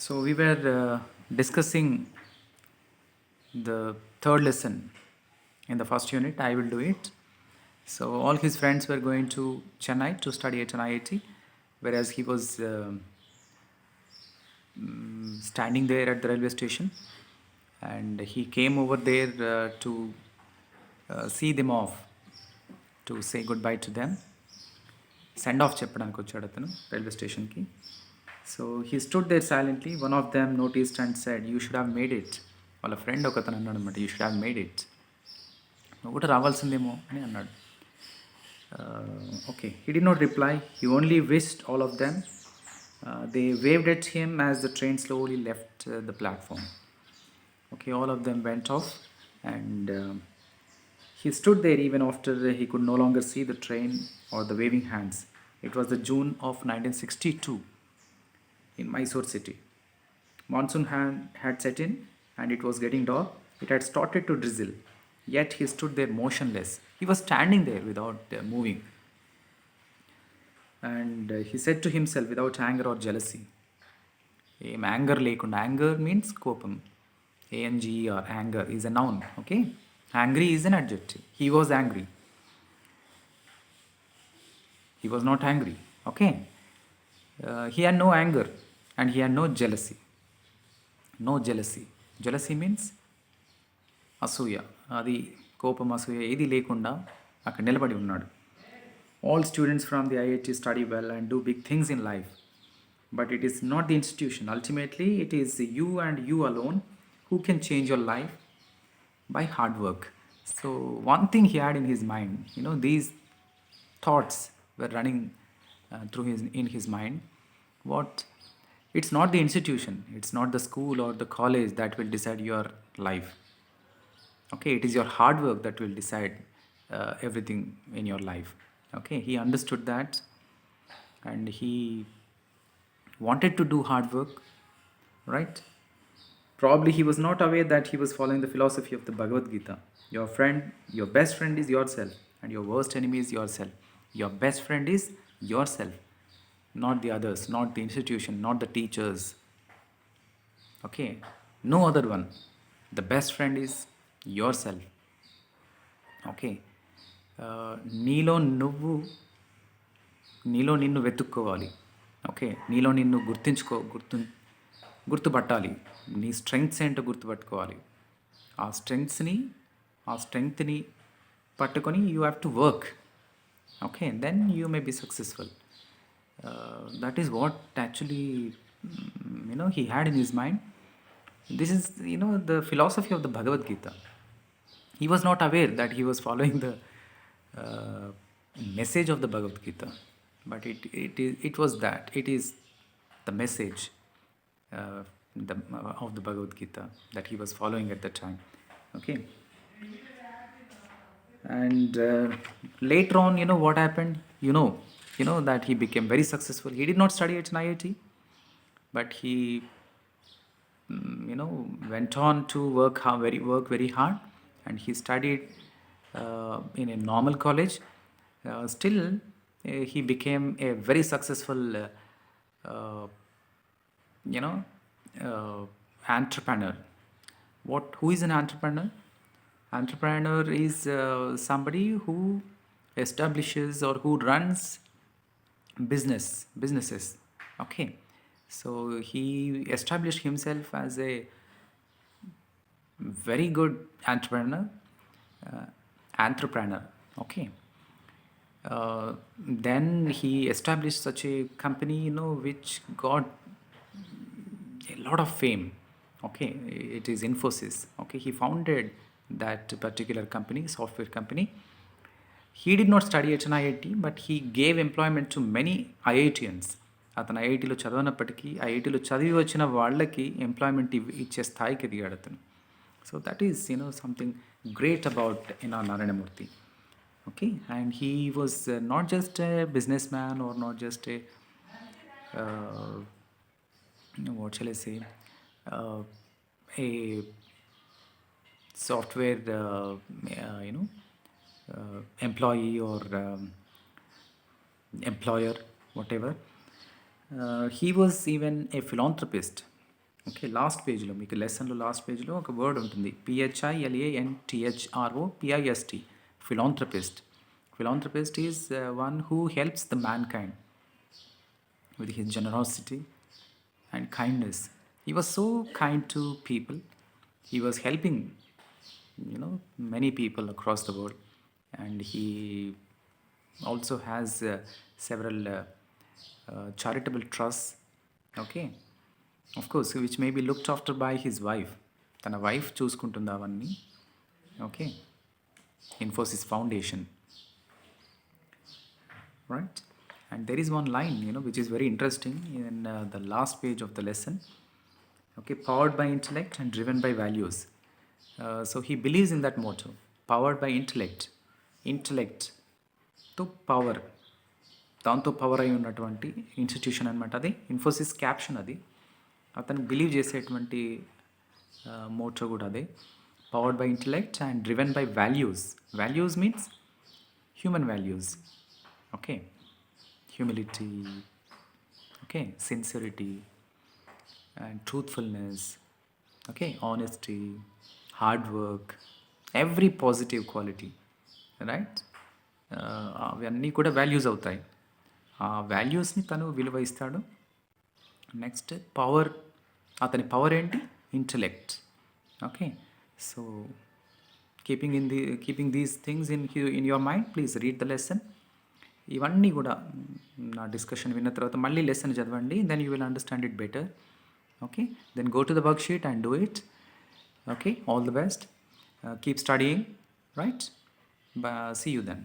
So we were discussing the third lesson in the first unit. I will do it. So all his friends were going to Chennai to study at an IIT, whereas he was standing there at the railway station, and he came over there to see them off, to say goodbye to them. Send off చెప్పడానికి వచ్చాడు అతను railway స్టేషన్కి. So he stood there silently. One of them noticed and said, you should have made it. వాళ్ళ friend ఒకతను అన్నాడు అనమాట, you should have made it, నువ్వు కూడా రావాల్సిందేమో అని అన్నాడు. Okay, he did not reply, he only wished all of them. They waved at him as the train slowly left the platform. Okay, all of them went off, and he stood there even after he could no longer see the train or the waving hands. It was the June of 1962 in Mysore city. Monsoon had set in, and it was getting dark. It had started to drizzle, yet he stood there motionless. He was standing there without moving. And he said to himself without anger or jealousy, anger lekunda. Anger means kopam. ANGER, anger is a noun. Okay, angry is an adjective. He was angry. He was not angry. Okay, he had no anger and he had no jealousy. No jealousy. Jealousy means అసూయ. అది కోపం, అసూయ ఏది లేకుండా అక్కడ నిలబడి ఉన్నాడు. All students from the IIT study well and do big things in life, but it is not the institution. Ultimately, it is you and you alone who can change your life by hard work. So one thing he had in his mind, these thoughts were running through his mind. What? It's not the institution, it's not the school or the college that will decide your life. Okay, it is your hard work that will decide everything in your life. Okay, he understood that, and he wanted to do hard work, right? Probably he was not aware that he was following the philosophy of the Bhagavad Gita. Your best friend is yourself, and your worst enemy is yourself. Your best friend is yourself, not the others, not the institution, not the teachers. Okay, no other one. The best friend is yourself. Okay, నీలో నువ్వు, నీలో నిన్ను వెతుక్కోవాలి. Okay, నీలో నిన్ను గుర్తుపట్టాలి. నీ strengths ఏంటో గుర్తుపట్టుకోవాలి. ఆ స్ట్రెంగ్త్ని పట్టుకొని you have to work. Okay, then you may be successful. That is what actually he had in his mind. This is the philosophy of the Bhagavad Gita. He was not aware that he was following the message of the Bhagavad Gita, but it was that. It is the message of the Bhagavad Gita that he was following at that time. Okay, and later on, what happened? That he became very successful. He did not study at an IIT, but he went on to work very hard, and he studied in a normal college. Still, he became a very successful entrepreneur. Who is an entrepreneur? Entrepreneur is somebody who establishes or who runs businesses. Okay, so he established himself as a very good entrepreneur. Okay, then he established such a company which got a lot of fame. Okay, it is Infosys. Okay, he founded that particular company, software company. He did not study at an IIT, but he gave employment to many IITians. అతను ఐఐటీలో చదవనప్పటికీ ఐఐటీలో చదివి వచ్చిన వాళ్ళకి employment ఇచ్చే స్థాయికి ఎదిగాడు అతను. So that is something great about Narayana Murthy. Okay, and he was not just a businessman or not just a what shall I say, a software employee or employer, whatever. He was even a philanthropist. Okay, last పేజ్లో మీకు లెసన్లో last పేజ్లో ఒక word ఉంటుంది, PHILANTHROPIST, philanthropist. Philanthropist is one who helps the mankind with his generosity and kindness. He was so kind to people. He was helping, many people across the world, and he also has several charitable trusts. Okay, of course, which may be looked after by his wife. తన wife చూసుకుంటుంది అవన్నీ. Okay, Infosys foundation, right? And there is one line, which is very interesting in the last page of the lesson. Okay, powered by intellect and driven by values. So he believes in that motto, powered by intellect తో power, దాంతో power అయి ఉన్నటువంటి institution అనమాట అది. Infosys caption అది. అతను believe చేసేటువంటి motto కూడా అదే, powered by intellect and driven by values. Values means human values. Okay, humility, okay, sincerity and truthfulness, okay, honesty, hard work, every positive quality, right? అవన్నీ కూడా వాల్యూస్ అవుతాయి. ఆ వాల్యూస్ని తను విలువ ఇస్తాడు. నెక్స్ట్ పవర్, అతని పవర్ ఏంటి? Intellect. Okay, so keeping these things in your mind, please read the lesson. ఇవన్నీ కూడా నా డిస్కషన్ విన్న తర్వాత మళ్ళీ లెసన్ చదవండి, then you will understand it better. Okay, then go to the worksheet and do it. Okay, all the best. Keep studying, right? See you then.